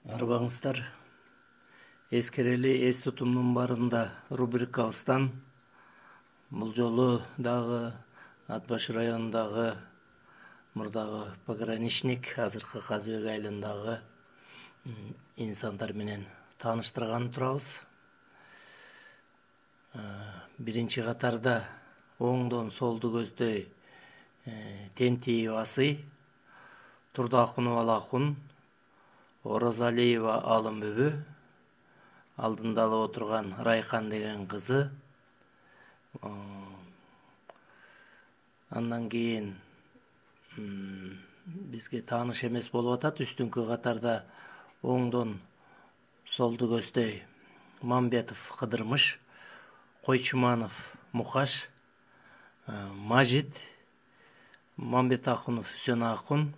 Арбаңыздар, ескерели эс тутумдун барында рубрикабыздан бул жолу дагы Ат баш районундагы мурдагы пограничник, азыркы Казыбек айылындагы инсандар менен тааныштырганы турабыз. Биринчи катарда оңдон солду көздөй Тентиев Асый, Турдакунова Алакун, Оразалиева Алымбүбү, алдында алып отурган Райкан деген кызы. Андан кийин бизге тааныш эмес болуп атат. Үстүңкү катарда оңдон солду көздөй Мамбетов Кыдырмыш, Койчуманов Мукаш, Мажит, Мамбетакунов Үсөнакун,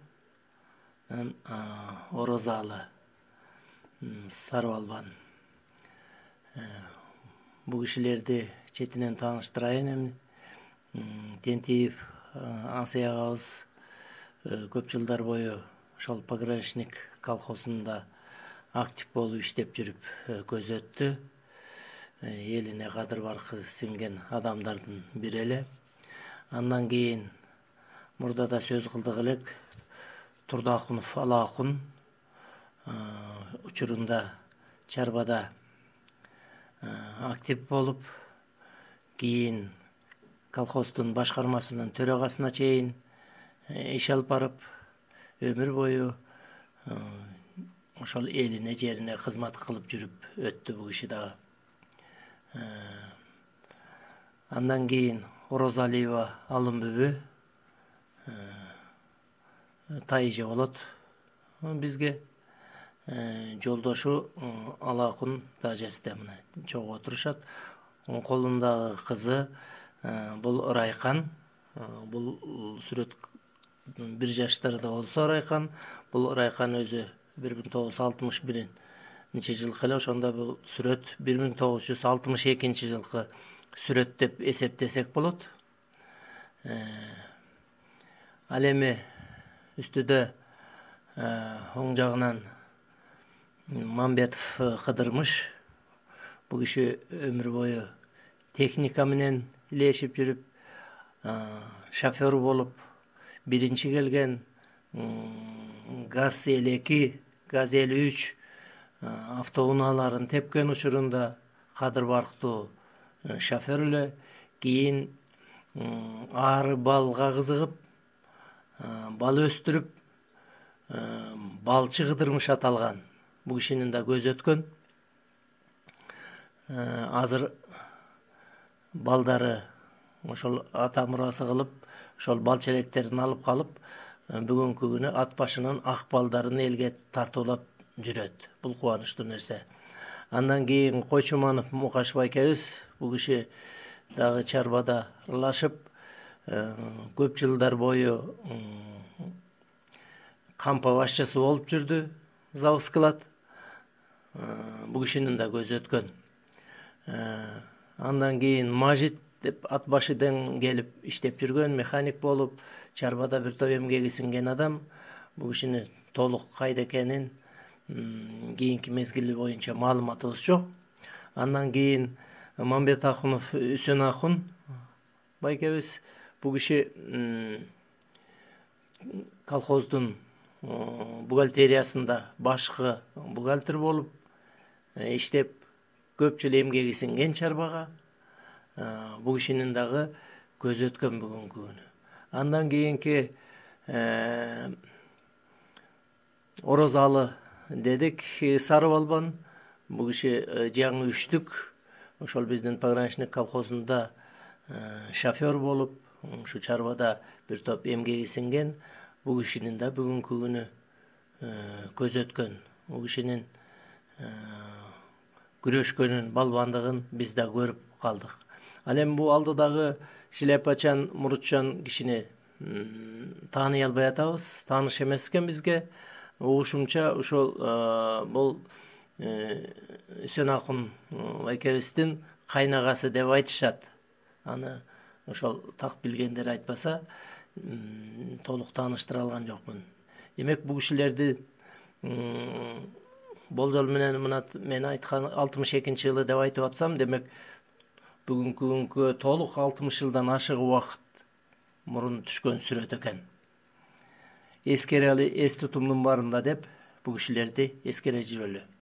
Оразалы Сарыбалбан. Бул кишилерди четинен тааныштырайын. Тентиев Асый агабыз көп жылдар бою ошол пограничник колхозунда актив болуп иштеп жүрүп көз өттү. Элине кадыр баркы сиңген адамдардын бири эле. Андан кийин мурда да сөз кылдык элек, Турдакунов Алакун учурунда чарбада актив болуп, кийин колхоздун башкармасынын төрагасына чейин иш алып барып, өмүр бою ошол элине жерине кызмат кылып жүрүп өттү бул киши дагы. Андан кийин Оразалиева Алымбүбү тайыжы болот бизге. Жолдошу Алакун да жерсте мына чогуу отурушат. Колундагы кызы бул Райкан. Бул сүрөт 1 жаштарда болсо Райкан. Бул Райкан өзү 1961 жылкы эле. Ошондо бул сүрөт 1962 жылкы сүрөт деп эсептесек болот. Ал эми үстүдө оң жагынан Мамбетов Кыдырмыш. Бул киши өмүр бою техника менен илешип жүрүп, шофер болуп, биринчи келген ГАЗ-52, ГАЗ-53 автоунааларын тепкен учурунда кадыр барктуу шофер эле. Кийин ары балга кызыгып, бал өстүрүп, балчы Кыдырмыш аталган. Бул кишинин да көзү өткөн. Азыр балдары ошол ата мурасы кылып, ошол бал челектерин алып калып, бүгүнкү күнү ат башынын ак балдарын элге тартуулап жүрөт. Бул кубанычтуу нерсе. Андан кийин Койчуманов Мукаш байкебиз, бул киши дагы чарбада аралашып, көп жылдар бою кампа башчысы болуп жүрдү, завод-склад. Бул кишинин да көзү өткөн. Андан кийин Мажит деп ат башыдан келип иштеп жүргөн, механик болуп, чарбада бир топ эмгеги сиңген адам. Бул кишини толук кайда экенин кийинки мезгили боюнча маалыматыбыз жок. Андан кийин Мамбетакунов Үсөнакун байкебиз. Бул киши колхоздун бухгалтериясында башкы бухгалтер болуп иштеп, көп жыл эмгеги сиңген чарбага. Бул кишинин дагы көзү өткөн бүгүнкү күнү. Андан кийинки Оразалы дедик, Сарыбалбан. Бул киши жаңы үштүк. Ошол биздин пограничник колхозунда шофер болуп, ушу чарбада бир топ эмгеги сиңген. Бул кишинин да бүгүнкү күнү көзү өткөн. Бул кишинин күрөшкөнүн, балбандыгын биз да көрүп калдык. Ал эми бул алдыдагы шляпачан, мурутчан кишини тааный албай атабыз. Тааныш эмес экен бизге. Угушумча ошол бул Үсөнакун байкебиздин кайнагасы деп айтышат. Аны ошол так билгендер айтпаса, толук тааныштыра алган жокмун. Демек бул кишилерди болжол менен мына мен айткан 62-жылы деп айтып атсам, демек бүгүнкү күнгө толук 60 жылдан ашык убакыт мурун түшкөн сүрөт экен. Эскерели эс тутумдун барында деп бу кишилерди эскере жүрөлү.